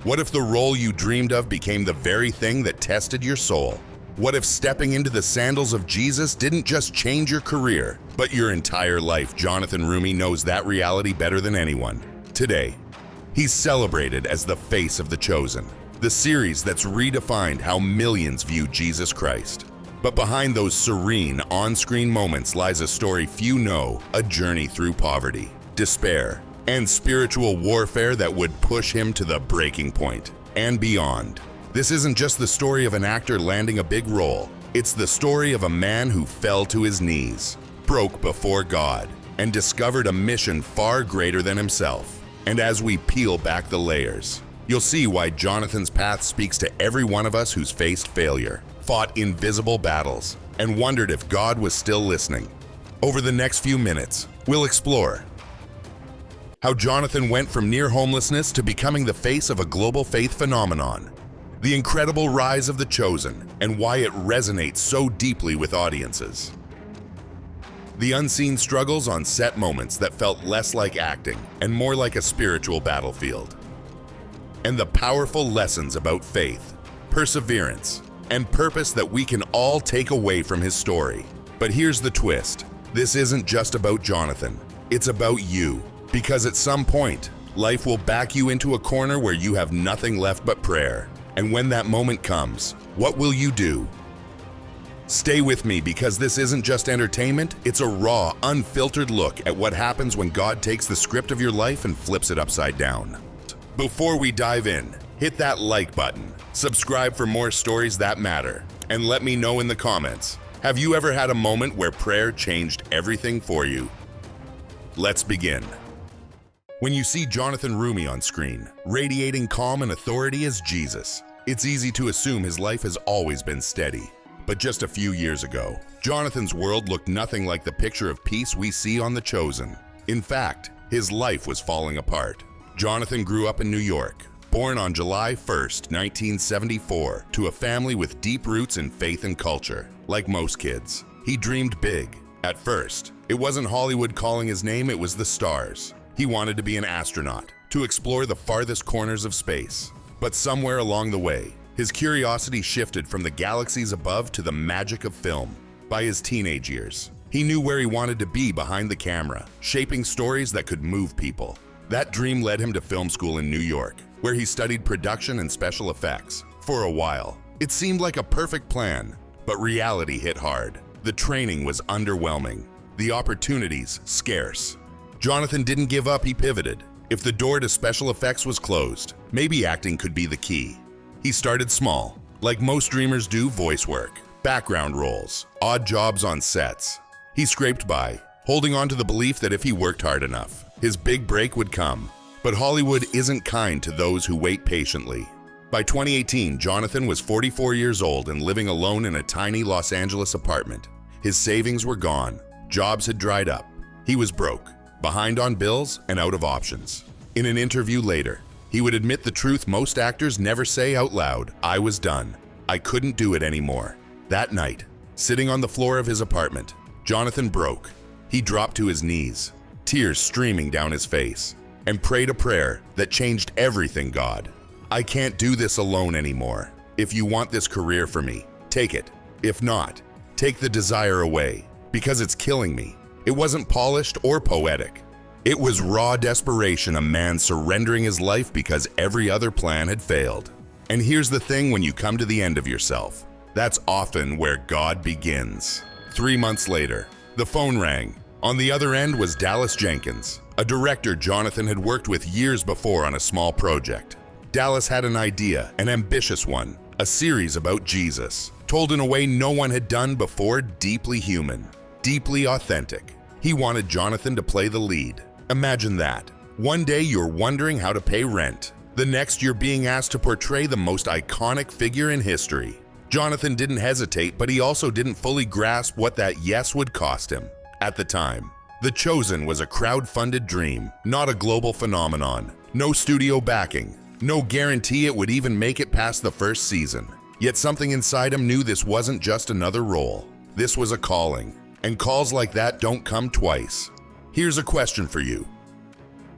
What if the role you dreamed of became the very thing that tested your soul? What if stepping into the sandals of Jesus didn't just change your career, but your entire life? Jonathan Roumie knows that reality better than anyone. Today, he's celebrated as the face of The Chosen, the series that's redefined how millions view Jesus Christ. But behind those serene, on-screen moments lies a story few know, a journey through poverty, despair, and spiritual warfare that would push him to the breaking point and beyond. This isn't just the story of an actor landing a big role. It's the story of a man who fell to his knees, broke before God, and discovered a mission far greater than himself. And as we peel back the layers, you'll see why Jonathan's path speaks to every one of us who's faced failure, fought invisible battles, and wondered if God was still listening. Over the next few minutes, we'll explore how Jonathan went from near homelessness to becoming the face of a global faith phenomenon, the incredible rise of The Chosen, and why it resonates so deeply with audiences, the unseen struggles on set moments that felt less like acting and more like a spiritual battlefield, and the powerful lessons about faith, perseverance, and purpose that we can all take away from his story. But here's the twist. This isn't just about Jonathan. It's about you. Because at some point, life will back you into a corner where you have nothing left but prayer. And when that moment comes, what will you do? Stay with me, because this isn't just entertainment, it's a raw, unfiltered look at what happens when God takes the script of your life and flips it upside down. Before we dive in, hit that like button, subscribe for more stories that matter, and let me know in the comments, have you ever had a moment where prayer changed everything for you? Let's begin. When you see Jonathan Roumie on screen, radiating calm and authority as Jesus, it's easy to assume his life has always been steady. But just a few years ago, Jonathan's world looked nothing like the picture of peace we see on The Chosen. In fact, his life was falling apart. Jonathan grew up in New York, born on July 1st, 1974, to a family with deep roots in faith and culture. Like most kids, he dreamed big. At first, it wasn't Hollywood calling his name, it was the stars. He wanted to be an astronaut, to explore the farthest corners of space. But somewhere along the way, his curiosity shifted from the galaxies above to the magic of film. By his teenage years, he knew where he wanted to be behind the camera, shaping stories that could move people. That dream led him to film school in New York, where he studied production and special effects. For a while, it seemed like a perfect plan, but reality hit hard. The training was underwhelming, the opportunities scarce. Jonathan didn't give up, he pivoted. If the door to special effects was closed, maybe acting could be the key. He started small, like most dreamers do, voice work, background roles, odd jobs on sets. He scraped by, holding on to the belief that if he worked hard enough, his big break would come. But Hollywood isn't kind to those who wait patiently. By 2018, Jonathan was 44 years old and living alone in a tiny Los Angeles apartment. His savings were gone, jobs had dried up. He was broke, behind on bills, and out of options. In an interview later, he would admit the truth most actors never say out loud: I was done. I couldn't do it anymore. That night, sitting on the floor of his apartment, Jonathan broke. He dropped to his knees, tears streaming down his face, and prayed a prayer that changed everything. God, I can't do this alone anymore. If you want this career for me, take it. If not, take the desire away, because it's killing me. It wasn't polished or poetic. It was raw desperation, a man surrendering his life because every other plan had failed. And here's the thing, when you come to the end of yourself, that's often where God begins. 3 months later, the phone rang. On the other end was Dallas Jenkins, a director Jonathan had worked with years before on a small project. Dallas had an idea, an ambitious one, a series about Jesus, told in a way no one had done before, deeply human, deeply authentic. He wanted Jonathan to play the lead. Imagine that. One day you're wondering how to pay rent. The next you're being asked to portray the most iconic figure in history. Jonathan didn't hesitate, but he also didn't fully grasp what that yes would cost him. At the time, The Chosen was a crowd-funded dream, not a global phenomenon. No studio backing, no guarantee it would even make it past the first season. Yet something inside him knew this wasn't just another role. This was a calling. And calls like that don't come twice. Here's a question for you.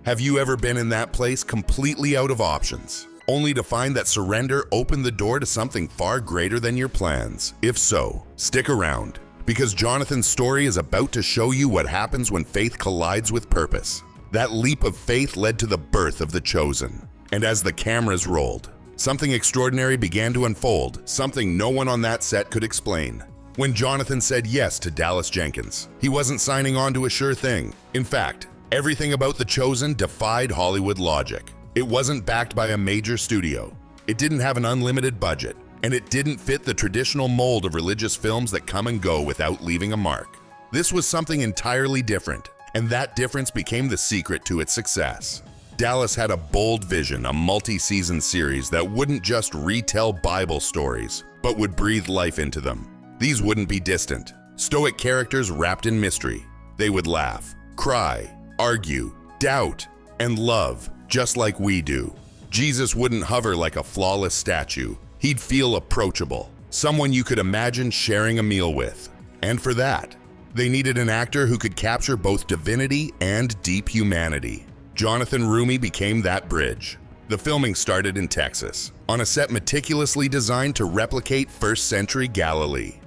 Have you ever been in that place, completely out of options? only to find that surrender opened the door to something far greater than your plans. If so, stick around, because Jonathan's story is about to show you what happens when faith collides with purpose. That leap of faith led to the birth of The Chosen. And as the cameras rolled, something extraordinary began to unfold, something no one on that set could explain. When Jonathan said yes to Dallas Jenkins, he wasn't signing on to a sure thing. In fact, everything about The Chosen defied Hollywood logic. It wasn't backed by a major studio. It didn't have an unlimited budget, and it didn't fit the traditional mold of religious films that come and go without leaving a mark. This was something entirely different, and that difference became the secret to its success. Dallas had a bold vision, a multi-season series that wouldn't just retell Bible stories, but would breathe life into them. These wouldn't be distant, stoic characters wrapped in mystery. They would laugh, cry, argue, doubt, and love, just like we do. Jesus wouldn't hover like a flawless statue. He'd feel approachable, someone you could imagine sharing a meal with. And for that, they needed an actor who could capture both divinity and deep humanity. Jonathan Roumie became that bridge. The filming started in Texas, on a set meticulously designed to replicate first-century Galilee.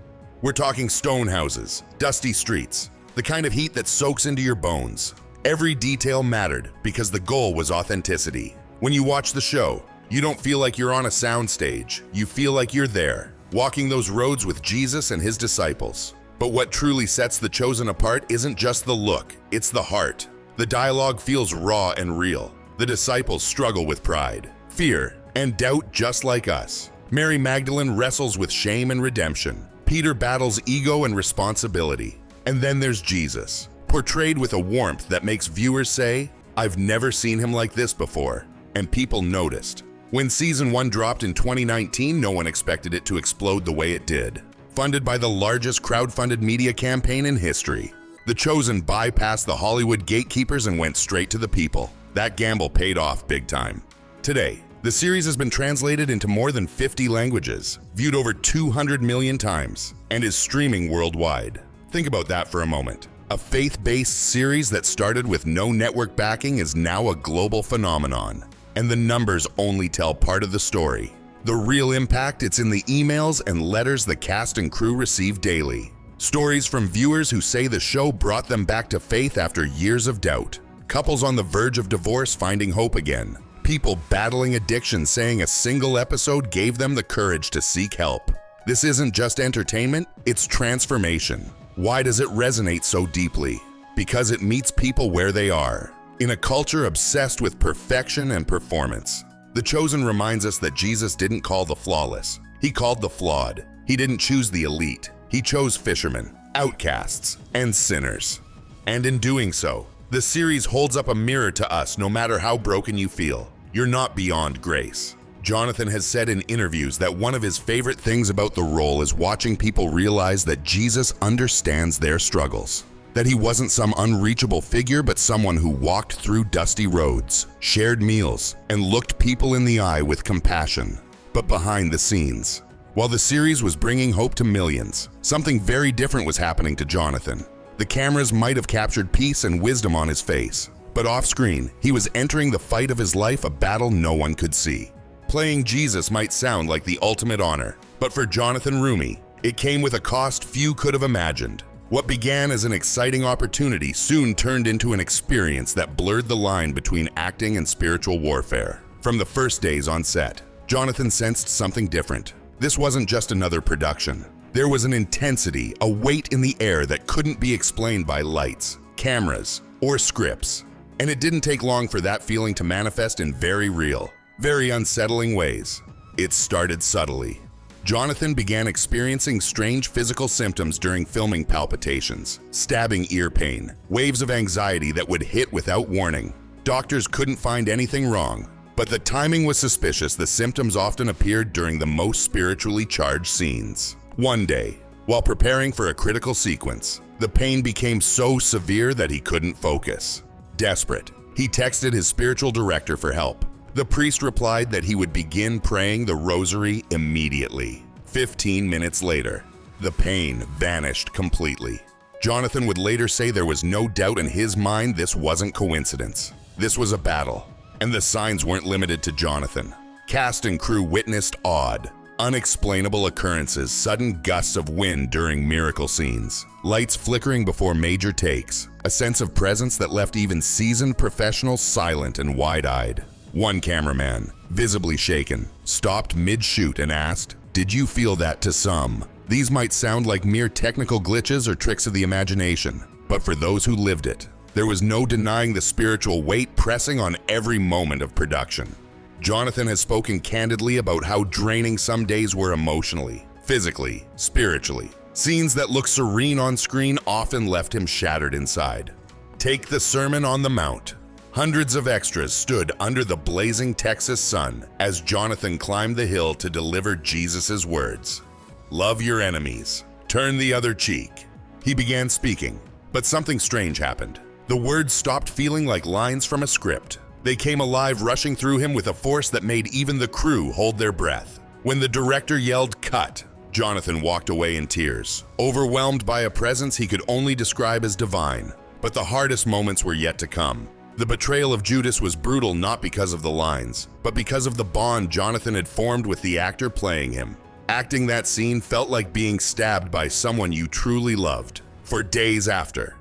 We're talking stone houses, dusty streets, the kind of heat that soaks into your bones. Every detail mattered because the goal was authenticity. When you watch the show, you don't feel like you're on a soundstage. You feel like you're there, walking those roads with Jesus and his disciples. But what truly sets The Chosen apart isn't just the look, it's the heart. The dialogue feels raw and real. The disciples struggle with pride, fear, and doubt just like us. Mary Magdalene wrestles with shame and redemption. Peter battles ego and responsibility. And then there's Jesus, portrayed with a warmth that makes viewers say, "I've never seen him like this before." And people noticed. When season 1 dropped in 2019, no one expected it to explode the way it did. Funded by the largest crowdfunded media campaign in history, The Chosen bypassed the Hollywood gatekeepers and went straight to the people. That gamble paid off big time. Today, the series has been translated into more than 50 languages, viewed over 200 million times, and is streaming worldwide. Think about that for a moment. A faith-based series that started with no network backing is now a global phenomenon. And the numbers only tell part of the story. The real impact, it's in the emails and letters the cast and crew receive daily. Stories from viewers who say the show brought them back to faith after years of doubt. Couples on the verge of divorce finding hope again. People battling addiction saying a single episode gave them the courage to seek help. This isn't just entertainment, it's transformation. Why does it resonate so deeply? Because it meets people where they are. In a culture obsessed with perfection and performance, The Chosen reminds us that Jesus didn't call the flawless. He called the flawed. He didn't choose the elite. He chose fishermen, outcasts, and sinners. And in doing so, the series holds up a mirror to us no matter how broken you feel. You're not beyond grace. Jonathan has said in interviews that one of his favorite things about the role is watching people realize that Jesus understands their struggles. That he wasn't some unreachable figure, but someone who walked through dusty roads, shared meals, and looked people in the eye with compassion. But behind the scenes, while the series was bringing hope to millions, something very different was happening to Jonathan. The cameras might have captured peace and wisdom on his face, but off-screen, he was entering the fight of his life, a battle no one could see. Playing Jesus might sound like the ultimate honor, but for Jonathan Roumie, it came with a cost few could have imagined. What began as an exciting opportunity soon turned into an experience that blurred the line between acting and spiritual warfare. From the first days on set, Jonathan sensed something different. This wasn't just another production. There was an intensity, a weight in the air that couldn't be explained by lights, cameras, or scripts. And it didn't take long for that feeling to manifest in very real, very unsettling ways. It started subtly. Jonathan began experiencing strange physical symptoms during filming: palpitations, stabbing ear pain, waves of anxiety that would hit without warning. Doctors couldn't find anything wrong, but the timing was suspicious. The symptoms often appeared during the most spiritually charged scenes. One day, while preparing for a critical sequence, the pain became so severe that he couldn't focus. Desperate, he texted his spiritual director for help. The priest replied that he would begin praying the rosary immediately. 15 minutes later, the pain vanished completely. Jonathan would later say there was no doubt in his mind this wasn't coincidence. This was a battle, and the signs weren't limited to Jonathan. Cast and crew witnessed odd, unexplainable occurrences, sudden gusts of wind during miracle scenes, lights flickering before major takes, a sense of presence that left even seasoned professionals silent and wide-eyed. One cameraman, visibly shaken, stopped mid-shoot and asked, "Did you feel that to some?" These might sound like mere technical glitches or tricks of the imagination, but for those who lived it, there was no denying the spiritual weight pressing on every moment of production. Jonathan has spoken candidly about how draining some days were emotionally, physically, spiritually. Scenes that looked serene on screen often left him shattered inside. Take the Sermon on the Mount. Hundreds of extras stood under the blazing Texas sun as Jonathan climbed the hill to deliver Jesus' words. "Love your enemies. Turn the other cheek." He began speaking, but something strange happened. The words stopped feeling like lines from a script. They came alive, rushing through him with a force that made even the crew hold their breath. When the director yelled "cut," Jonathan walked away in tears, overwhelmed by a presence he could only describe as divine. But the hardest moments were yet to come. The betrayal of Judas was brutal not because of the lines, but because of the bond Jonathan had formed with the actor playing him. Acting that scene felt like being stabbed by someone you truly loved. For days after,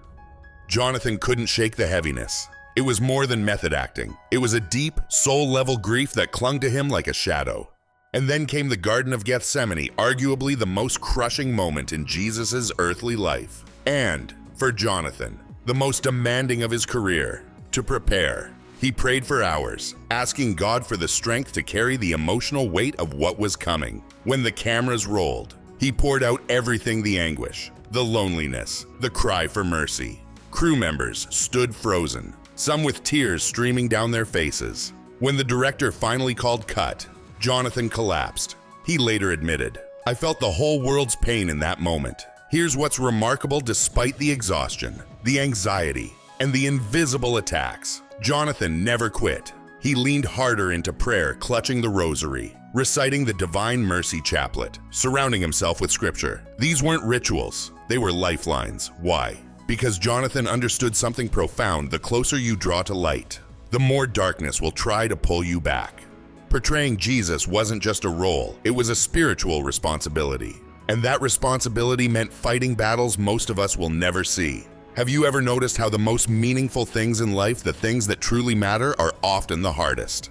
Jonathan couldn't shake the heaviness. It was more than method acting. It was a deep, soul-level grief that clung to him like a shadow. And then came the Garden of Gethsemane, arguably the most crushing moment in Jesus' earthly life. And, for Jonathan, the most demanding of his career. To prepare, he prayed for hours, asking God for the strength to carry the emotional weight of what was coming. When the cameras rolled, he poured out everything: the anguish, the loneliness, the cry for mercy. Crew members stood frozen, some with tears streaming down their faces. When the director finally called cut, Jonathan collapsed. He later admitted, "I felt the whole world's pain in that moment." Here's what's remarkable: despite the exhaustion, the anxiety, and the invisible attacks, Jonathan never quit. He leaned harder into prayer, clutching the rosary, reciting the Divine Mercy Chaplet, surrounding himself with scripture. These weren't rituals, they were lifelines. Why? Because Jonathan understood something profound: the closer you draw to light, the more darkness will try to pull you back. Portraying Jesus wasn't just a role, it was a spiritual responsibility. And that responsibility meant fighting battles most of us will never see. Have you ever noticed how the most meaningful things in life, the things that truly matter, are often the hardest?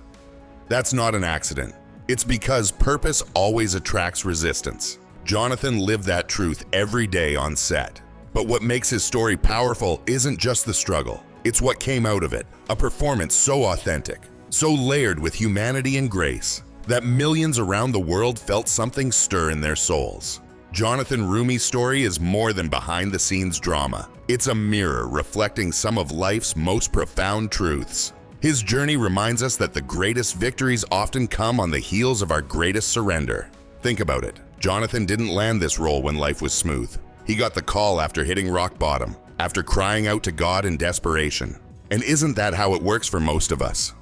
That's not an accident. It's because purpose always attracts resistance. Jonathan lived that truth every day on set. But what makes his story powerful isn't just the struggle, it's what came out of it. A performance so authentic, so layered with humanity and grace, that millions around the world felt something stir in their souls. Jonathan Roumie's story is more than behind-the-scenes drama. It's a mirror reflecting some of life's most profound truths. His journey reminds us that the greatest victories often come on the heels of our greatest surrender. Think about it. Jonathan didn't land this role when life was smooth. He got the call after hitting rock bottom, after crying out to God in desperation. And isn't that how it works for most of us?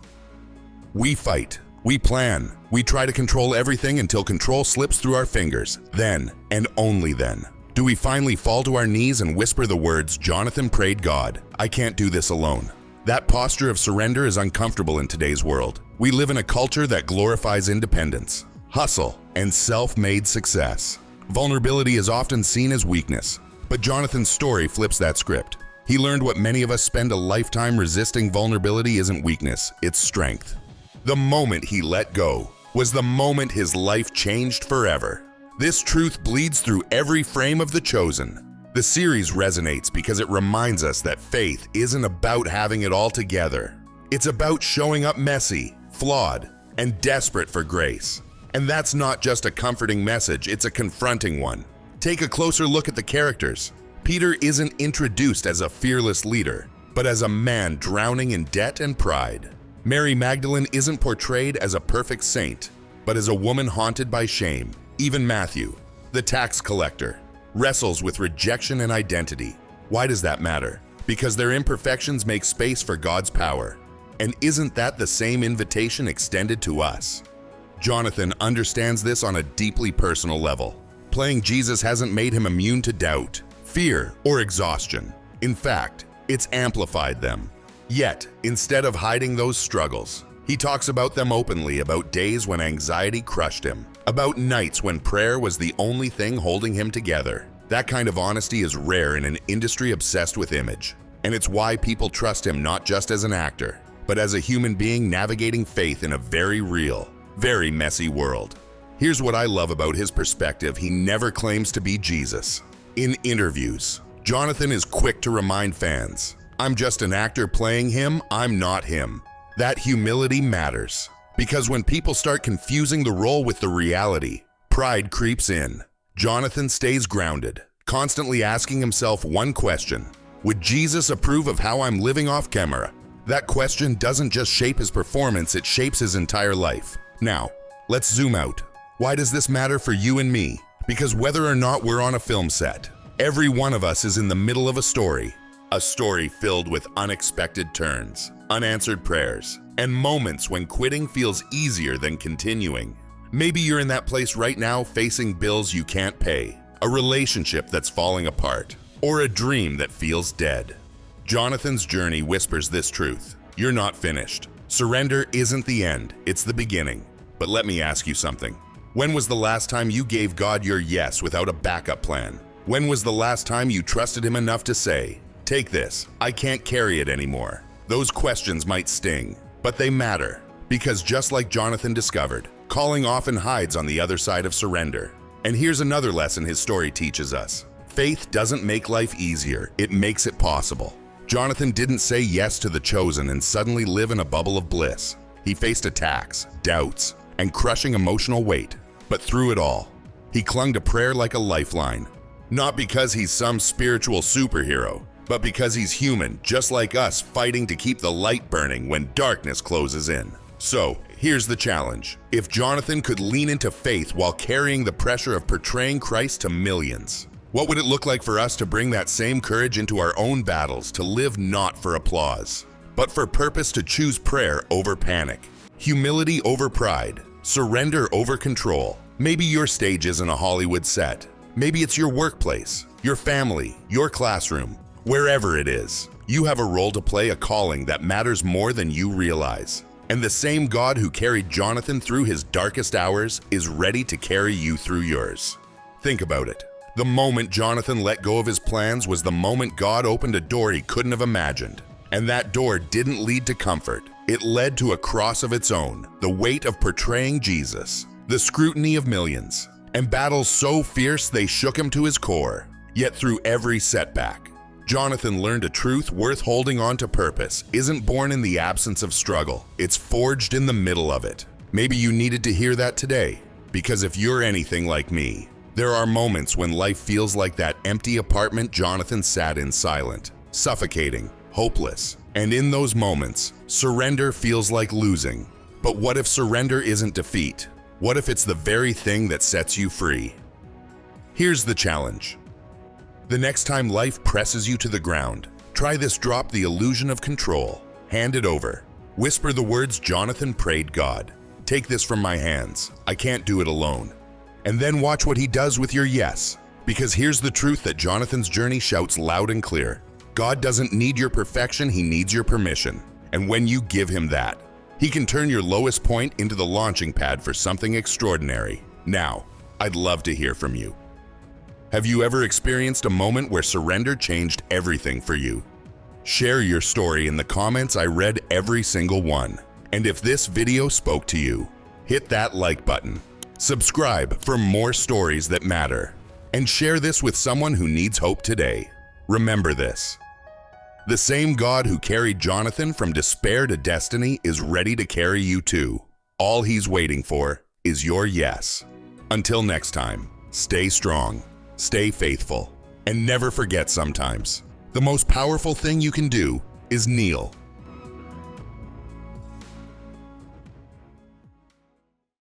We fight, we plan, we try to control everything until control slips through our fingers. Then, and only then, do we finally fall to our knees and whisper the words Jonathan prayed: "God, I can't do this alone." That posture of surrender is uncomfortable in today's world. We live in a culture that glorifies independence, hustle, and self-made success. Vulnerability is often seen as weakness, but Jonathan's story flips that script. He learned what many of us spend a lifetime resisting: vulnerability isn't weakness, it's strength. The moment he let go was the moment his life changed forever. This truth bleeds through every frame of The Chosen. The series resonates because it reminds us that faith isn't about having it all together. It's about showing up messy, flawed, and desperate for grace. And that's not just a comforting message, it's a confronting one. Take a closer look at the characters. Peter isn't introduced as a fearless leader, but as a man drowning in debt and pride. Mary Magdalene isn't portrayed as a perfect saint, but as a woman haunted by shame. Even Matthew, the tax collector, wrestles with rejection and identity. Why does that matter? Because their imperfections make space for God's power. And isn't that the same invitation extended to us? Jonathan understands this on a deeply personal level. Playing Jesus hasn't made him immune to doubt, fear, or exhaustion. In fact, it's amplified them. Yet, instead of hiding those struggles, He talks about them openly, about days when anxiety crushed him, about nights when prayer was the only thing holding him together. That kind of honesty is rare in an industry obsessed with image, and it's why people trust him not just as an actor, but as a human being navigating faith in a very real, very messy world. Here's what I love about his perspective: he never claims to be Jesus. In interviews, Jonathan is quick to remind fans, "I'm just an actor playing him, I'm not him." That humility matters, because when people start confusing the role with the reality, pride creeps in. Jonathan stays grounded, constantly asking himself one question: would Jesus approve of how I'm living off camera? That question doesn't just shape his performance, it shapes his entire life. Now, let's zoom out. Why does this matter for you and me? Because whether or not we're on a film set, every one of us is in the middle of a story filled with unexpected turns, unanswered prayers, and moments when quitting feels easier than continuing. Maybe you're in that place right now, facing bills you can't pay, a relationship that's falling apart, or a dream that feels dead. Jonathan's journey whispers this truth: you're not finished. Surrender isn't the end, it's the beginning. But let me ask you something. When was the last time you gave God your yes without a backup plan? When was the last time you trusted Him enough to say, "Take this, I can't carry it anymore"? Those questions might sting, but they matter, because just like Jonathan discovered, calling often hides on the other side of surrender. And here's another lesson his story teaches us: faith doesn't make life easier, it makes it possible. Jonathan didn't say yes to the chosen and suddenly live in a bubble of bliss. He faced attacks, doubts, and crushing emotional weight. But through it all, he clung to prayer like a lifeline. Not because he's some spiritual superhero, but because he's human, just like us, fighting to keep the light burning when darkness closes in. So, here's the challenge. If Jonathan could lean into faith while carrying the pressure of portraying Christ to millions, what would it look like for us to bring that same courage into our own battles, to live not for applause, but for purpose, to choose prayer over panic, humility over pride, surrender over control? Maybe your stage isn't a Hollywood set. Maybe it's your workplace, your family, your classroom. Wherever it is, you have a role to play, a calling that matters more than you realize. And the same God who carried Jonathan through his darkest hours is ready to carry you through yours. Think about it. The moment Jonathan let go of his plans was the moment God opened a door he couldn't have imagined. And that door didn't lead to comfort. It led to a cross of its own, the weight of portraying Jesus, the scrutiny of millions, and battles so fierce they shook him to his core. Yet through every setback, Jonathan learned a truth worth holding on to. Purpose isn't born in the absence of struggle, it's forged in the middle of it. Maybe you needed to hear that today, because if you're anything like me, there are moments when life feels like that empty apartment Jonathan sat in, silent, suffocating, hopeless. And in those moments, surrender feels like losing. But what if surrender isn't defeat? What if it's the very thing that sets you free? Here's the challenge. The next time life presses you to the ground, try this: drop the illusion of control. Hand it over. Whisper the words Jonathan prayed: God, take this from my hands. I can't do it alone. And then watch what He does with your yes. Because here's the truth that Jonathan's journey shouts loud and clear: God doesn't need your perfection, He needs your permission. And when you give Him that, He can turn your lowest point into the launching pad for something extraordinary. Now, I'd love to hear from you. Have you ever experienced a moment where surrender changed everything for you? Share your story in the comments. I read every single one. And if this video spoke to you, hit that like button. Subscribe for more stories that matter. And share this with someone who needs hope today. Remember this: the same God who carried Jonathan from despair to destiny is ready to carry you too. All He's waiting for is your yes. Until next time, stay strong, stay faithful, and never forget, sometimes the most powerful thing you can do is kneel.